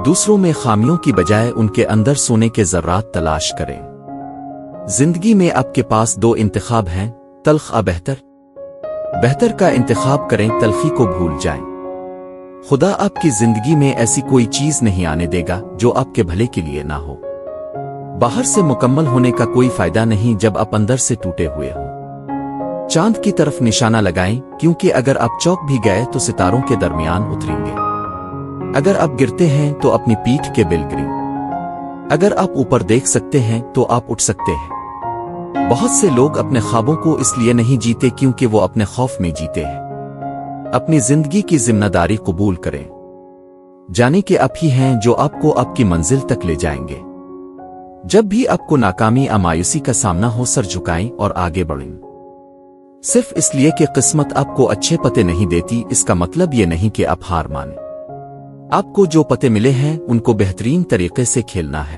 دوسروں میں خامیوں کی بجائے ان کے اندر سونے کے ذرات تلاش کریں۔ زندگی میں آپ کے پاس دو انتخاب ہیں، تلخ یا بہتر۔ بہتر کا انتخاب کریں، تلخی کو بھول جائیں۔ خدا آپ کی زندگی میں ایسی کوئی چیز نہیں آنے دے گا جو آپ کے بھلے کے لیے نہ ہو۔ باہر سے مکمل ہونے کا کوئی فائدہ نہیں جب آپ اندر سے ٹوٹے ہوئے ہوں۔ چاند کی طرف نشانہ لگائیں، کیونکہ اگر آپ چوک بھی گئے تو ستاروں کے درمیان اتریں گے۔ اگر آپ گرتے ہیں تو اپنی پیٹھ کے بل گریں۔ اگر آپ اوپر دیکھ سکتے ہیں تو آپ اٹھ سکتے ہیں۔ بہت سے لوگ اپنے خوابوں کو اس لیے نہیں جیتے کیونکہ وہ اپنے خوف میں جیتے ہیں۔ اپنی زندگی کی ذمہ داری قبول کریں۔ جانے کہ آپ ہی ہیں جو آپ کو آپ کی منزل تک لے جائیں گے۔ جب بھی آپ کو ناکامی یا مایوسی کا سامنا ہو، سر جھکائیں اور آگے بڑھیں۔ صرف اس لیے کہ قسمت آپ کو اچھے پتے نہیں دیتی، اس کا مطلب یہ نہیں کہ آپ ہار مانیں۔ آپ کو جو پتے ملے ہیں ان کو بہترین طریقے سے کھیلنا ہے۔